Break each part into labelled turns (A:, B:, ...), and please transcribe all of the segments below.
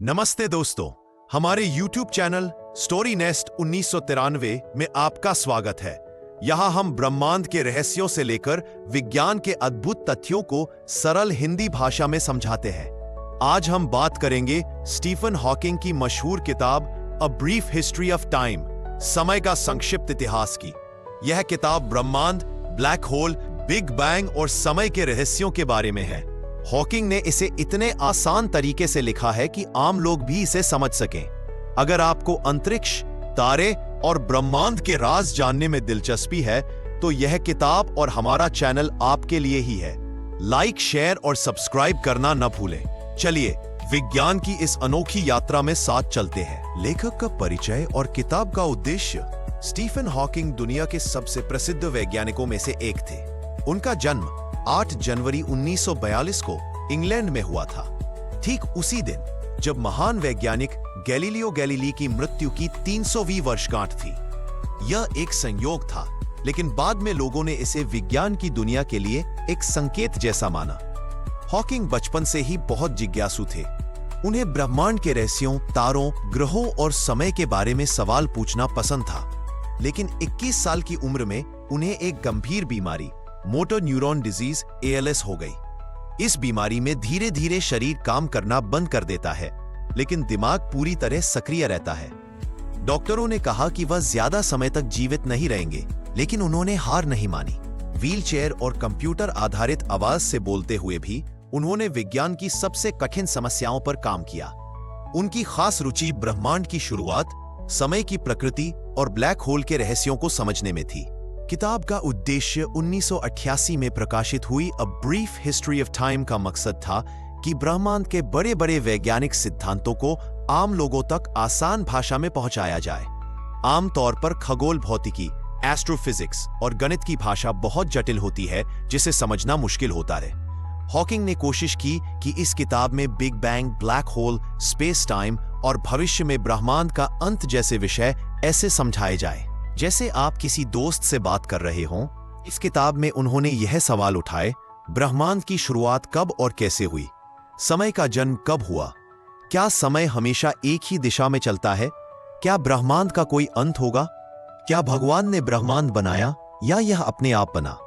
A: नमस्ते दोस्तों, हमारे YouTube चैनल स्टोरी नेस्ट 1993 में आपका स्वागत है। यहाँ हम ब्रह्मांड के रहस्यों से लेकर विज्ञान के अद्भुत तथ्यों को सरल हिंदी भाषा में समझाते हैं। आज हम बात करेंगे स्टीफन हॉकिंग की मशहूर किताब a brief history of time, समय का संक्षिप्त इतिहास की। यह किताब ब्रह्मांड, ब्लैक होल, बिग बैंग और समय के रहस्यों के बारे में है। हॉकिंग ने इसे इतने आसान तरीके से लिखा है कि आम लोग भी इसे समझ सकें। अगर आपको अंतरिक्ष, तारे और ब्रह्मांड के राज जानने में दिलचस्पी है, तो यह किताब और हमारा चैनल आपके लिए ही है। लाइक, शेयर और सब्सक्राइब करना न भूलें। चलिए विज्ञान की इस अनोखी यात्रा में साथ चलते हैं। लेखक का परिचय और किताब का उद्देश्य। स्टीफन हॉकिंग दुनिया के सबसे प्रसिद्ध वैज्ञानिकों में से एक थे। उनका जन्म 8 जनवरी 1942 को इंग्लैंड में हुआ था, ठीक उसी दिन जब महान वैज्ञानिक गैलीलियो गैलीली की मृत्यु की 300वीं वर्षगांठ थी। यह एक संयोग था, लेकिन बाद में लोगों ने इसे विज्ञान की दुनिया के लिए एक संकेत जैसा माना। हॉकिंग बचपन से ही बहुत जिज्ञासु थे। उन्हें ब्रह्मांड के रहस्यों, तारों, ग्रहों और समय के बारे में सवाल पूछना पसंद था। लेकिन 21 साल की उम्र में उन्हें एक गंभीर बीमारी, मोटर न्यूरॉन डिजीज ALS हो गई। इस बीमारी में धीरे धीरे शरीर काम करना बंद कर देता है, लेकिन दिमाग पूरी तरह सक्रिय रहता है। डॉक्टरों ने कहा कि वह ज्यादा समय तक जीवित नहीं रहेंगे, लेकिन उन्होंने हार नहीं मानी। व्हीलचेयर और कंप्यूटर आधारित आवाज से बोलते हुए भी उन्होंने विज्ञान की सबसे कठिन समस्याओं पर काम किया। उनकी खास रुचि ब्रह्मांड की शुरुआत, समय की प्रकृति और ब्लैक होल के रहस्यों को समझने में थी। किताब का उद्देश्य 1988 में प्रकाशित हुई a brief history of time का मकसद था कि ब्रह्मांड के बड़े बड़े वैज्ञानिक सिद्धांतों को आम लोगों तक आसान भाषा में पहुंचाया जाए। आमतौर पर खगोल भौतिकी, एस्ट्रोफिजिक्स और गणित की भाषा बहुत जटिल होती है, जिसे समझना मुश्किल होता रहे। हॉकिंग ने कोशिश की कि इस किताब में big bang, black hole, space time और भविष्य में ब्रह्मांड का अंत जैसे विषय ऐसे समझाए जाए जैसे आप किसी दोस्त से बात कर रहे हों। इस किताब में उन्होंने यह सवाल उठाए: ब्रह्मांड की शुरुआत कब और कैसे हुई? समय का जन्म कब हुआ? क्या समय हमेशा एक ही दिशा में चलता है? क्या ब्रह्मांड का कोई अंत होगा? क्या भगवान ने ब्रह्मांड बनाया या यह अपने आप बना?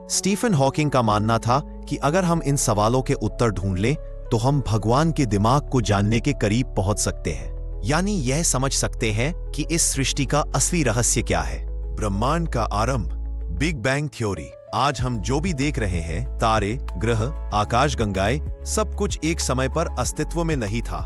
A: स्टीफन हॉकिंग का मानना था कि अगर हम इन सवालों के उत्तर ढूंढ लें, तो हम भगवान के दिमाग को जानने के करीब पहुंच सकते हैं, यानी यह समझ सकते हैं कि इस सृष्टि का असली रहस्य क्या है। ब्रह्मांड का आरंभ, बिग बैंग थ्योरी। आज हम जो भी देख रहे हैं, तारे, ग्रह, आकाशगंगाएं, सब कुछ एक समय पर अस्तित्व में नहीं था।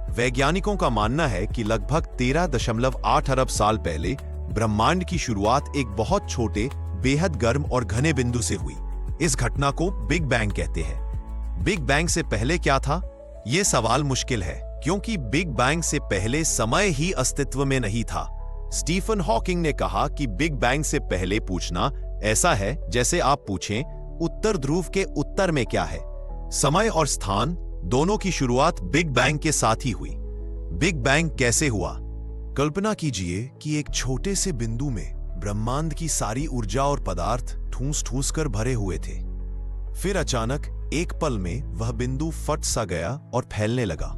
A: वैज्ञानिकों का मानना है कि लगभग 13.8 अरब साल पहले ब्रह्मांड की शुरुआत एक बहुत छोटे, बेहद गर्म और घने बिंदु से हुई। इस घटना को बिग बैंग कहते हैं। बिग बैंग से पहले क्या था? यह सवाल मुश्किल है, क्योंकि बिग बैंग से पहले समय ही अस्तित्व में नहीं था। स्टीफन हॉकिंग ने कहा कि बिग बैंग से पहले पूछना ऐसा है जैसे आप पूछें, उत्तर ध्रुव के उत्तर में क्या है? समय और स्थान दोनों की शुरुआत बिग बैंग के साथ ही हुई। बिग बैंग कैसे हुआ? कल्पना कीजिए कि एक छोटे से बिंदु में ब्रह्मांड की सारी ऊर्जा और पदार्थ ठूस ठूस कर भरे हुए थे। फिर अचानक एक पल में वह बिंदु फट सा गया और फैलने लगा।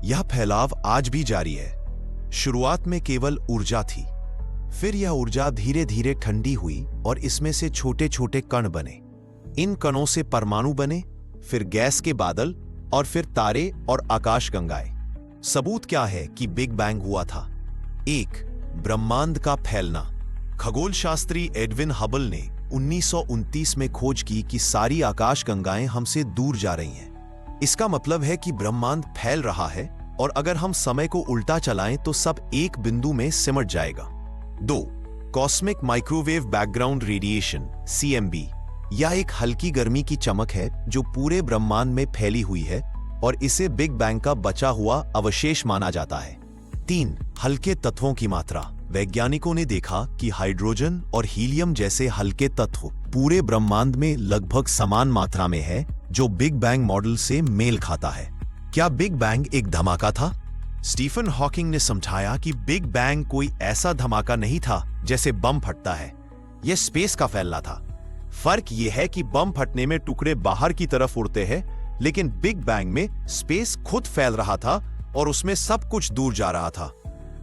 A: यह फैलाव आज भी जारी है। शुरुआत में केवल ऊर्जा थी, फिर यह ऊर्जा धीरे धीरे ठंडी हुई और इसमें से छोटे छोटे कण बने। इन कणों से परमाणु बने, फिर गैस के बादल और फिर तारे और आकाशगंगाएं। सबूत क्या है कि बिग बैंग हुआ था? 1. ब्रह्मांड का फैलना। खगोलशास्त्री एडविन हबल ने 1929 में खोज की कि सारी आकाशगंगाएं हमसे दूर जा रही हैं। इसका मतलब है कि ब्रह्मांड फैल रहा है, और अगर हम समय को उल्टा चलाएं तो सब एक बिंदु में सिमट जाएगा। 2. Cosmic microwave background radiation CMB। यह एक हल्की गर्मी की चमक है जो पूरे ब्रह्मांड में फैली हुई है, और इसे बिग बैंग का बचा हुआ अवशेष माना जाता है। 3. हल्के तत्वों की मात्रा। वैज्ञानिकों ने देखा कि हाइड्रोजन और हीलियम जैसे हल्के तत्व पूरे ब्रह्मांड में लगभग समान मात्रा में है, जो बिग बैंग मॉडल से मेल खाता है। क्या बिग बैंग एक धमाका था? स्टीफन हॉकिंग ने समझाया कि बिग बैंग कोई ऐसा धमाका नहीं था जैसे बम फटता है। यह स्पेस का फैलना था। फर्क यह है कि बम फटने में टुकड़े बाहर की तरफ उड़ते हैं, लेकिन बिग बैंग में स्पेस खुद फैल रहा था और उसमें सब कुछ दूर जा रहा था।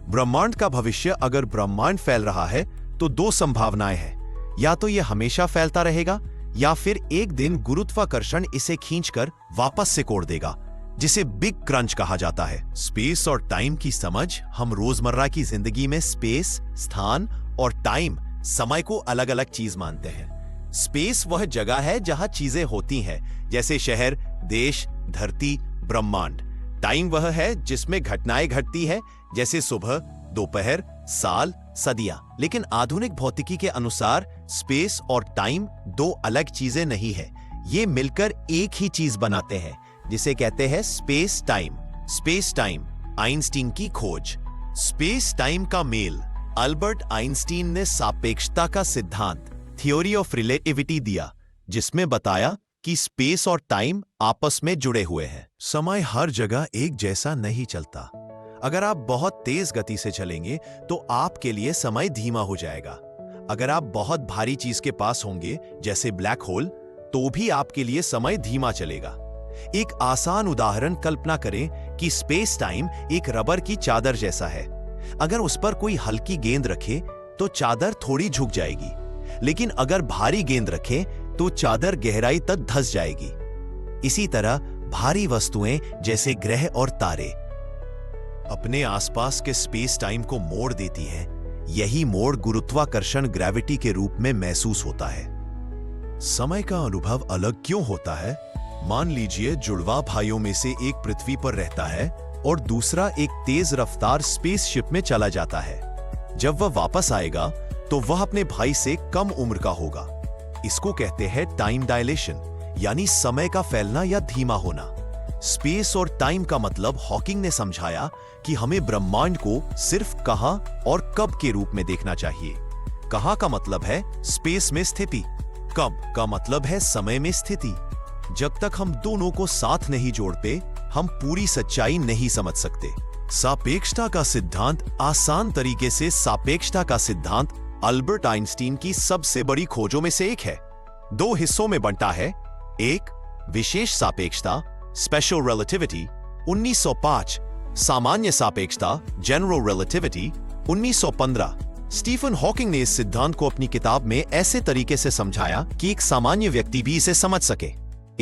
A: ब्रह्मांड का भविष्य, अगर ब्रह्मांड फैल रहा है तो दो संभावनाएं हैं, या तो यह हमेशा फैलता रहेगा या फिर एक दिन गुरुत्वाकर्षण इसे खींचकर वापस से कोड़ देगा, जिसे बिग क्रंच कहा जाता है। स्पेस और टाइम की समझ। हम रोजमर्रा की जिंदगी में स्पेस, स्थान और टाइम, समय को अलग अलग चीज मानते हैं। स्पेस वह जगह है जहां चीजें होती हैं, जैसे शहर, देश, धरती, ब्रह्मांड। टाइम वह है जिसमें घटनाएं घटती है, जैसे सुबह, दोपहर, साल, सदियां। लेकिन आधुनिक भौतिकी के अनुसार स्पेस और टाइम दो अलग चीजें नहीं है, ये मिलकर एक ही चीज बनाते हैं, जिसे कहते हैं space time. Space time, Einstein की खोज। स्पेस टाइम का मेल। अल्बर्ट आइंस्टीन ने सापेक्षता का सिद्धांत, थ्योरी ऑफ रिलेटिविटी दिया, जिसमें बताया कि स्पेस और टाइम आपस में जुड़े हुए हैं। समय हर जगह एक जैसा नहीं चलता। अगर आप बहुत तेज गति से चलेंगे तो आपके लिए समय धीमा हो जाएगा। अगर आप बहुत भारी चीज के पास होंगे, जैसे ब्लैक होल, तो भी आपके लिए समय धीमा चलेगा। एक आसान उदाहरण कल्पना करें कि स्पेस टाइम एक रबर की चादर जैसा है। अगर उस पर कोई हल्की गेंद रखे तो चादर थोड़ी झुक जाएगी, लेकिन अगर भारी गेंद रखें तो चादर गहराई तक धंस जाएगी। इसी तरह भारी वस्तुएं जैसे ग्रह और तारे अपने आसपास के स्पेस टाइम को मोड़ देती हैं। यही मोड़ गुरुत्वाकर्षण, ग्रेविटी के रूप में महसूस होता है। समय का अनुभव अलग क्यों होता है? मान लीजिए जुड़वा भाइयों में से एक पृथ्वी पर रहता है और दूसरा एक तेज रफ्तार स्पेसशिप में चला जाता है। जब वह वापस आएगा तो वह अपने भाई से कम उम्र का होगा। इसको कहते हैं टाइम डायलेशन, यानी समय का फैलना या धीमा होना। स्पेस और टाइम का मतलब हॉकिंग ने समझाया कि हमें ब्रह्मांड को सिर्फ कहां और कब के रूप में देखना चाहिए। कहां का मतलब है स्पेस में स्थिति, कब का मतलब है समय में स्थिति। जब तक हम दोनों को साथ नहीं जोड़ते, हम पूरी सच्चाई नहीं समझ सकते। सापेक्षता का सिद्धांत। आसान तरीके से सापेक्षता का सिद्धांत अल्बर्ट आइंस्टीन की सबसे बड़ी खोजों में से एक है। दो हिस्सों में बंटा है। एक, विशेष सापेक्षता, स्पेशल रिलेटिविटी, 1905। सामान्य सापेक्षता, जनरल रिलेटिविटी, 1915। स्टीफन हॉकिंग ने इस सिद्धांत को अपनी किताब में ऐसे तरीके से समझाया कि एक सामान्य व्यक्ति भी इसे समझ सके।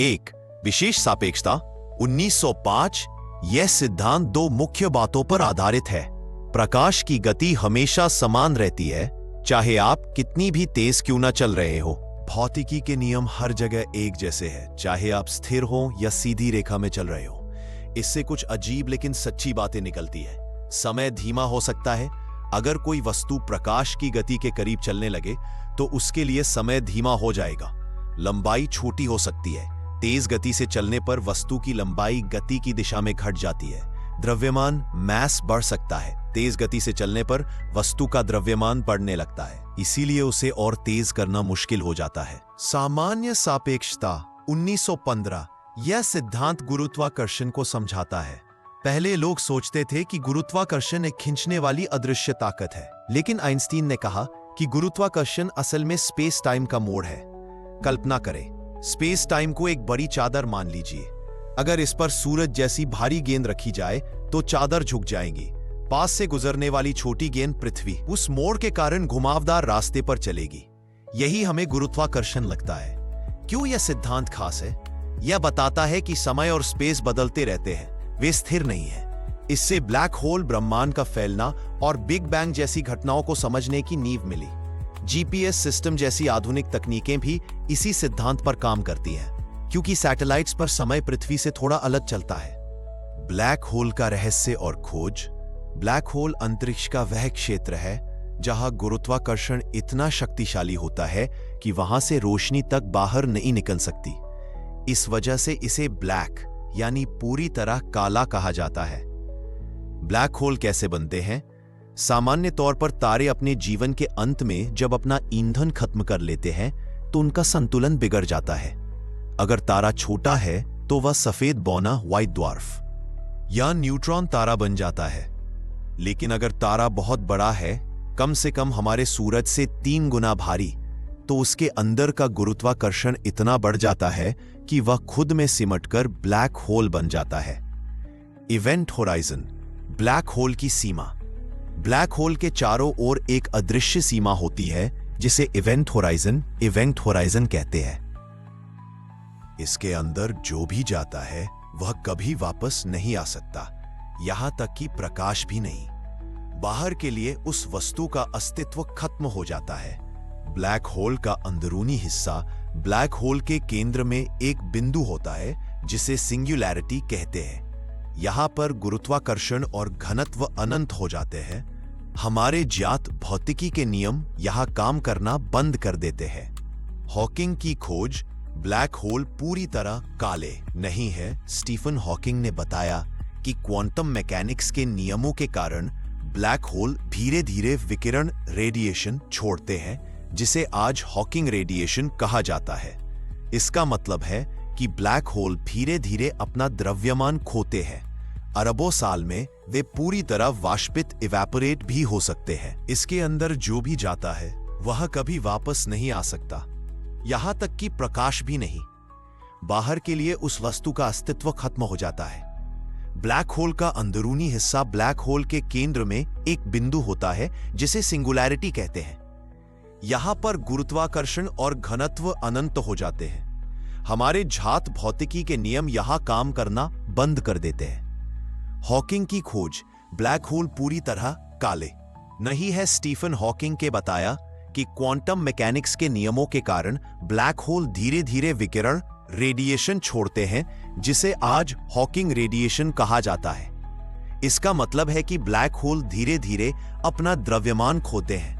A: एक, विशेष सापेक्षता, 1905। यह सिद्धांत दो मुख्य बातों पर आधारित है। प्रकाश की गति हमेशा समान रहती है, चाहे आप कितनी भी तेज क्यों न चल रहे हो। भौतिकी के नियम हर जगह एक जैसे हैं, चाहे आप स्थिर हो या सीधी रेखा में चल रहे हो। इससे कुछ अजीब लेकिन सच्ची बातें निकलती है। समय धीमा हो सकता है। अगर कोई वस्तु प्रकाश की गति के करीब चलने लगे तो उसके लिए समय धीमा हो जाएगा। लंबाई छोटी हो सकती है। तेज गति से चलने पर वस्तु की लंबाई गति की दिशा में घट जाती है। द्रव्यमान, मैस बढ़ सकता है। तेज गति से चलने पर वस्तु का द्रव्यमान बढ़ने लगता है, इसीलिए उसे और तेज करना मुश्किल हो जाता है। सामान्य सापेक्षता, 1915। यह सिद्धांत गुरुत्वाकर्षण को समझाता है। पहले लोग सोचते थे कि गुरुत्वाकर्षण एक खींचने वाली अदृश्य ताकत है, लेकिन आइंस्टीन ने कहा कि गुरुत्वाकर्षण असल में स्पेस टाइम का मोड़ है। कल्पना करें, स्पेस टाइम को एक बड़ी चादर मान लीजिए। अगर इस पर सूरज जैसी भारी गेंद रखी जाए तो चादर झुक जाएगी। पास से गुजरने वाली छोटी गेंद पृथ्वी उस मोड़ के कारण घुमावदार रास्ते पर चलेगी। यही हमें गुरुत्वाकर्षण लगता है। क्यों यह सिद्धांत खास है? यह बताता है कि समय और स्पेस बदलते रहते हैं, वे स्थिर नहीं है। इससे ब्लैक होल, ब्रह्मांड का फैलना और बिग बैंग जैसी घटनाओं को समझने की नींव मिली। जीपीएस सिस्टम जैसी आधुनिक तकनीकें भी इसी सिद्धांत पर काम करती हैं, क्योंकि सैटेलाइट्स पर समय पृथ्वी से थोड़ा अलग चलता है। ब्लैक होल का रहस्य और खोज। ब्लैक होल अंतरिक्ष का वह क्षेत्र है जहां गुरुत्वाकर्षण इतना शक्तिशाली होता है कि वहां से रोशनी तक बाहर नहीं निकल सकती। इस वजह से इसे ब्लैक यानी पूरी तरह काला कहा जाता है। ब्लैक होल कैसे बनते हैं? सामान्य तौर पर तारे अपने जीवन के अंत में जब अपना ईंधन खत्म कर लेते हैं तो उनका संतुलन बिगड़ जाता है। अगर तारा छोटा है तो वह सफेद बौना व्हाइट ड्वार्फ या न्यूट्रॉन तारा बन जाता है। लेकिन अगर तारा बहुत बड़ा है, कम से कम हमारे सूरज से 3 गुना भारी, तो उसके अंदर का गुरुत्वाकर्षण इतना बढ़ जाता है कि वह खुद में सिमटकर ब्लैक होल बन जाता है। इवेंट होराइजन, ब्लैक होल की सीमा। ब्लैक होल के चारों ओर एक अदृश्य सीमा होती है जिसे इवेंट होराइजन कहते हैं। इसके अंदर जो भी जाता है वह कभी वापस नहीं आ सकता, यहां तक कि प्रकाश भी नहीं। बाहर के लिए उस वस्तु का अस्तित्व खत्म हो जाता है। ब्लैक होल का अंदरूनी हिस्सा, ब्लैक होल के केंद्र में एक बिंदु होता है जिसे सिंगुलैरिटी कहते हैं। यहां पर गुरुत्वाकर्षण और घनत्व अनंत हो जाते हैं। हमारे ज्ञात भौतिकी के नियम यहां काम करना बंद कर देते हैं। हॉकिंग की खोज, ब्लैक होल पूरी तरह काले नहीं है। स्टीफन हॉकिंग ने बताया कि क्वांटम मैकेनिक्स के नियमों के कारण ब्लैक होल धीरे धीरे विकिरण रेडिएशन छोड़ते हैं, जिसे आज हॉकिंग रेडिएशन कहा जाता है। इसका मतलब है कि ब्लैक होल धीरे धीरे अपना द्रव्यमान खोते हैं। अरबों साल में वे पूरी तरह वाष्पित इवेपोरेट भी हो सकते हैं। इसके अंदर जो भी जाता है वह कभी वापस नहीं आ सकता, यहां तक कि प्रकाश भी नहीं। बाहर के लिए उस वस्तु का अस्तित्व खत्म हो जाता है। ब्लैक होल का अंदरूनी हिस्सा, ब्लैक होल के केंद्र में एक बिंदु होता है जिसे सिंगुलैरिटी कहते हैं। यहां पर गुरुत्वाकर्षण और घनत्व अनंत हो जाते हैं। हमारे ज्ञात भौतिकी के नियम यहां काम करना बंद कर देते हैं। हॉकिंग की खोज, ब्लैक होल पूरी तरह काले नहीं है। स्टीफन हॉकिंग के बताया कि क्वांटम मैकेनिक्स के नियमों के कारण ब्लैक होल धीरे धीरे विकिरण रेडिएशन छोड़ते हैं, जिसे आज हॉकिंग रेडिएशन कहा जाता है। इसका मतलब है कि ब्लैक होल धीरे धीरे अपना द्रव्यमान खोते हैं।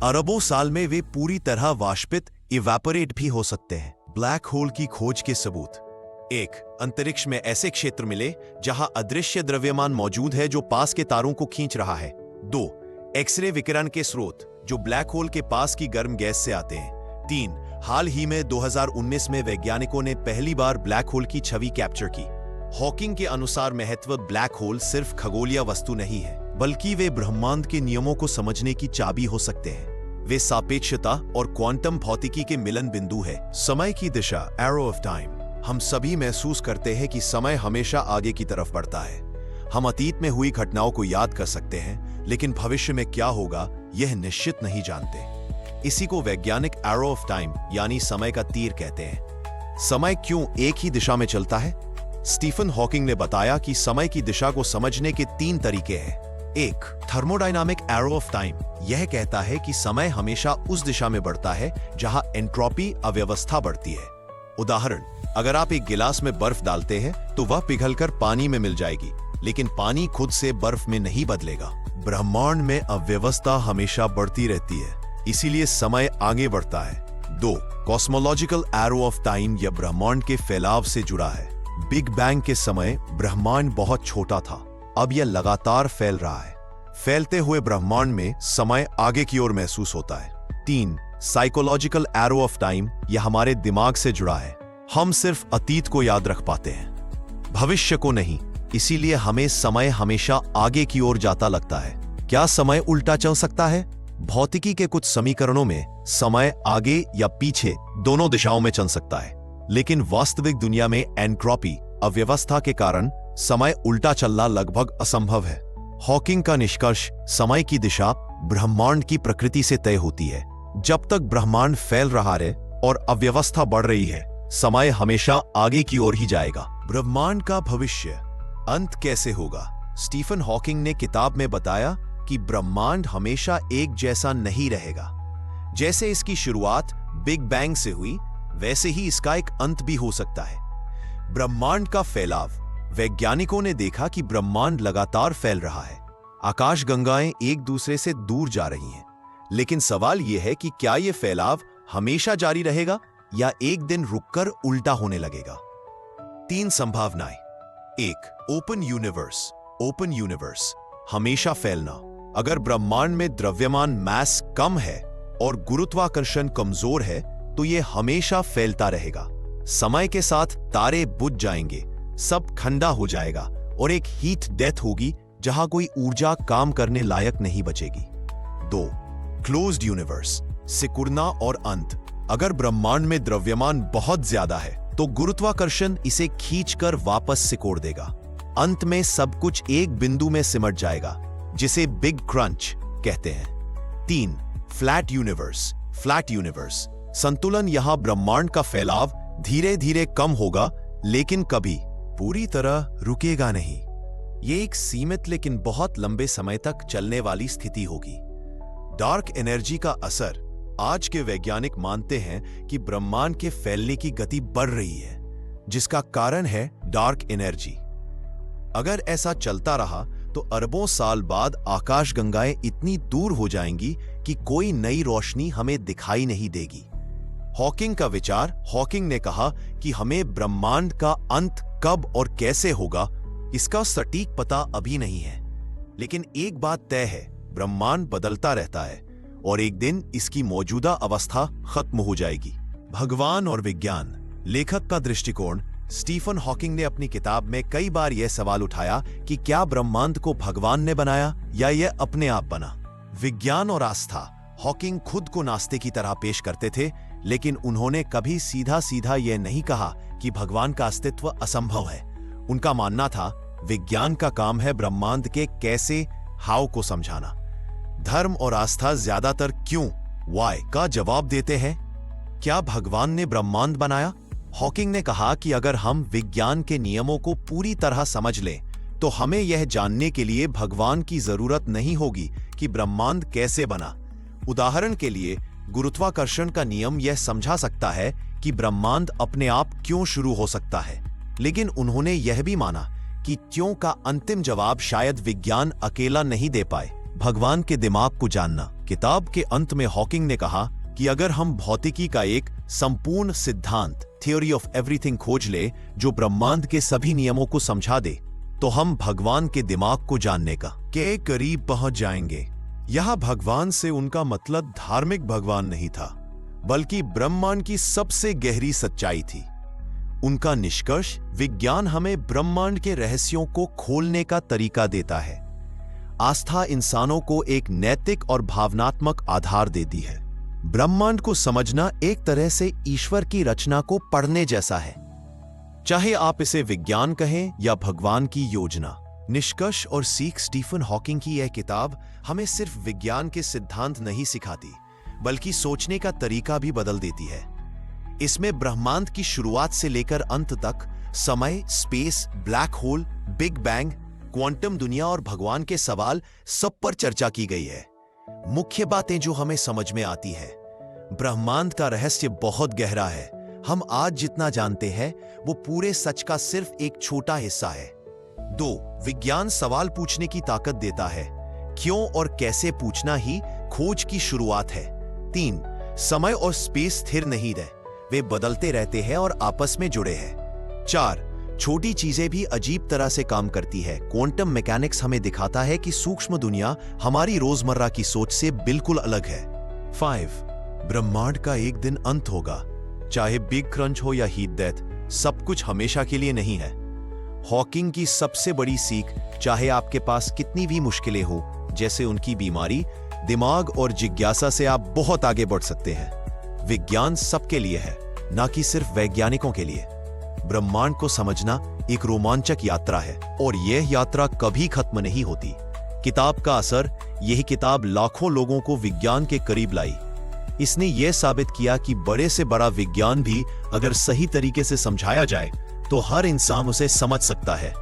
A: अरबों साल में वे पूरी तरह वाष्पित इवेपोरेट भी हो सकते हैं। ब्लैक होल की खोज के सबूत: 1. अंतरिक्ष में ऐसे क्षेत्र मिले जहां अदृश्य द्रव्यमान मौजूद है जो पास के तारों को खींच रहा है। 2. एक्सरे विकिरण के स्रोत जो ब्लैक होल के पास की गर्म गैस से आते हैं। 3. हाल ही में 2019 में वैज्ञानिकों ने पहली बार ब्लैक होल की छवि कैप्चर की। हॉकिंग के अनुसार महत्व, ब्लैक होल सिर्फ खगोलीय वस्तु नहीं है, बल्कि वे ब्रह्मांड के नियमों को समझने की चाबी हो सकते हैं। वे सापेक्षता और क्वांटम भौतिकी के मिलन बिंदु है। समय की दिशा, एरो ऑफ टाइम। हम सभी महसूस करते हैं कि समय हमेशा आगे की तरफ बढ़ता है। हम अतीत में हुई घटनाओं को याद कर सकते हैं, लेकिन भविष्य में क्या होगा यह निश्चित नहीं जानते। इसी को वैज्ञानिक एरो ऑफ टाइम यानी समय का तीर कहते हैं। समय क्यों एक ही दिशा में चलता है? स्टीफन हॉकिंग ने बताया कि समय की दिशा को समझने के 3 तरीके हैं। 1. Thermodynamic arrow of time. यह कहता है कि समय हमेशा उस दिशा में बढ़ता है जहां एंट्रोपी, अव्यवस्था बढ़ती है। उदाहरण, अगर आप एक गिलास में बर्फ डालते हैं तो वह पिघलकर पानी में मिल जाएगी, लेकिन पानी खुद से बर्फ में नहीं बदलेगा। ब्रह्मांड में अव्यवस्था हमेशा बढ़ती रहती है, इसीलिए समय आगे बढ़ता है। 2. कॉस्मोलॉजिकल एरो ऑफ टाइम यह ब्रह्मांड के फैलाव से जुड़ा है। बिग बैंग के समय ब्रह्मांड बहुत छोटा था, अब यह लगातार फैल रहा है। फैलते हुए ब्रह्मांड में समय आगे की ओर महसूस होता है। 3. साइकोलॉजिकल एरो ऑफ टाइम यह हमारे दिमाग से जुड़ा है। हम सिर्फ अतीत को याद रख पाते हैं, भविष्य को नहीं, इसीलिए हमें समय हमेशा आगे की ओर जाता लगता है। क्या समय उल्टा चल सकता है? भौतिकी के कुछ समीकरणों में समय आगे या पीछे दोनों दिशाओं में चल सकता है, लेकिन वास्तविक दुनिया में एंट्रोपी, अव्यवस्था के कारण समय उल्टा चलना लगभग असंभव है। हॉकिंग का निष्कर्ष, समय की दिशा ब्रह्मांड की प्रकृति से तय होती है। जब तक ब्रह्मांड फैल रहा है और अव्यवस्था बढ़ रही है, समय हमेशा आगे की ओर ही जाएगा। ब्रह्मांड का भविष्य, अंत कैसे होगा? स्टीफन हॉकिंग ने किताब में बताया कि ब्रह्मांड हमेशा एक जैसा नहीं रहेगा। जैसे इसकी शुरुआत बिग बैंग से हुई, वैसे ही इसका एक अंत भी हो सकता है। ब्रह्मांड का फैलाव, वैज्ञानिकों ने देखा कि ब्रह्मांड लगातार फैल रहा है। आकाशगंगाएं एक दूसरे से दूर जा रही हैं, लेकिन सवाल यह है कि क्या यह फैलाव हमेशा जारी रहेगा या एक दिन रुककर उल्टा होने लगेगा? 3 संभावनाएं। 1. Open universe. ओपन यूनिवर्स, हमेशा फैलना। अगर ब्रह्मांड में द्रव्यमान मास कम है और गुरुत्वाकर्षण कमजोर है तो यह हमेशा फैलता रहेगा। समय के साथ तारे बुझ जाएंगे, सब ठंडा हो जाएगा और एक हीट डेथ होगी जहां कोई ऊर्जा काम करने लायक नहीं बचेगी। 2. क्लोज्ड यूनिवर्स, सिकुड़ना और अंत। अगर ब्रह्मांड में द्रव्यमान बहुत ज्यादा है तो गुरुत्वाकर्षण इसे खींचकर वापस सिकोड़ देगा। अंत में सब कुछ एक बिंदु में सिमट जाएगा, जिसे बिग क्रंच कहते हैं। 3. Flat universe. फ्लैट यूनिवर्स संतुलन। यहां ब्रह्मांड का फैलाव धीरे धीरे कम होगा, लेकिन कभी पूरी तरह रुकेगा नहीं। ये एक सीमित लेकिन बहुत लंबे समय तक चलने वाली स्थिति होगी। डार्क एनर्जी का असर। आज के वैज्ञानिक मानते हैं कि ब्रह्मांड के फैलने की गति बढ़ रही है, जिसका कारण है डार्क एनर्जी। अगर ऐसा चलता रहा तो अरबों साल बाद आकाशगंगाएं इतनी दूर हो जाएंगी कि कोई नई रोशनी हमें दिखाई नहीं देगी। हॉकिंग का विचार। हॉकिंग ने कहा कि हमें ब्रह्मांड का अंत कब और कैसे होगा, इसका सटीक पता अभी नहीं है, लेकिन एक बात तय है, ब्रह्मांड बदलता रहता है और एक दिन इसकी मौजूदा अवस्था खत्म हो जाएगी। भगवान और विज्ञान। लेखक का दृष्टिकोण। स्टीफन हॉकिंग ने अपनी किताब में कई बार यह सवाल उठाया कि क्या ब्रह्मांड को भगवान ने बनाया या यह अपने आप बना। विज्ञान और आस्था। हॉकिंग खुद को नास्तिक की तरह पेश करते थे, लेकिन उन्होंने कभी सीधा सीधा यह नहीं कहा कि भगवान का अस्तित्व असंभव है। उनका मानना था विज्ञान का काम है ब्रह्मांड के कैसे, हाउ को समझाना। धर्म और आस्था ज्यादातर क्यों, व्हाई का जवाब देते हैं। क्या भगवान ने ब्रह्मांड बनाया? हॉकिंग ने कहा कि अगर हम विज्ञान के नियमों को पूरी तरह समझ लें तो हमें यह जानने के लिए भगवान की जरूरत नहीं होगी कि ब्रह्मांड कैसे बना। उदाहरण के लिए, गुरुत्वाकर्षण का नियम यह समझा सकता है कि ब्रह्मांड अपने आप क्यों शुरू हो सकता है, लेकिन उन्होंने यह भी माना कि क्यों का अंतिम जवाब शायद विज्ञान अकेला नहीं दे पाए। भगवान के दिमाग को जानना। किताब के अंत में हॉकिंग ने कहा कि अगर हम भौतिकी का एक संपूर्ण सिद्धांत, थ्योरी ऑफ एवरीथिंग खोज ले जो ब्रह्मांड के सभी नियमों को समझा दे, तो हम भगवान के दिमाग को जानने के करीब पहुंच जाएंगे। यह भगवान से उनका मतलब धार्मिक भगवान नहीं था, बल्कि ब्रह्मांड की सबसे गहरी सच्चाई थी। उनका निष्कर्ष, विज्ञान हमें ब्रह्मांड के रहस्यों को खोलने का तरीका देता है। आस्था इंसानों को एक नैतिक और भावनात्मक आधार देती है। ब्रह्मांड को समझना एक तरह से ईश्वर की रचना को पढ़ने जैसा है, चाहे आप इसे विज्ञान कहें या भगवान की योजना। निष्कर्ष और सीख। स्टीफन हॉकिंग की यह किताब हमें सिर्फ विज्ञान के सिद्धांत नहीं सिखाती, बल्कि सोचने का तरीका भी बदल देती है। इसमें ब्रह्मांड की शुरुआत से लेकर अंत तक समय, space, black hole, big bang, quantum दुनिया और भगवान के सवाल सब पर चर्चा की गई है। मुख्य बातें जो हमें समझ में आती है, ब्रह्मांड का रहस्य बहुत गहरा है। हम आज जितना जानते हैं वो पूरे सच का सिर्फ एक छोटा हिस्सा है। 2. विज्ञान सवाल पूछने की ताकत देता है। क्यों और कैसे पूछना ही खोज की शुरुआत है। 3. समय और स्पेस स्थिर नहीं रहे, वे बदलते रहते हैं और आपस में जुड़े हैं। 4. छोटी चीजें भी अजीब तरह से काम करती है। क्वांटम मैकेनिक्स हमें दिखाता है कि सूक्ष्म दुनिया हमारी रोजमर्रा की सोच से बिल्कुल अलग है। 5. ब्रह्मांड का एक दिन अंत होगा, चाहे बिग क्रंच हो या हीट डेथ, सब कुछ हमेशा के लिए नहीं है। हॉकिंग की सबसे बड़ी सीख, चाहे आपके पास कितनी भी मुश्किलें हो, जैसे उनकी बीमारी, दिमाग और जिज्ञासा से आप बहुत आगे बढ़ सकते हैं। विज्ञान सबके लिए है, ना कि सिर्फ वैज्ञानिकों के लिए। ब्रह्मांड को समझना एक रोमांचक यात्रा है और यह यात्रा कभी खत्म नहीं होती। किताब का असर। यही किताब लाखों लोगों को विज्ञान के करीब लाई। इसने यह साबित किया कि बड़े से बड़ा विज्ञान भी अगर सही तरीके से समझाया जाए तो हर इंसान उसे समझ सकता है।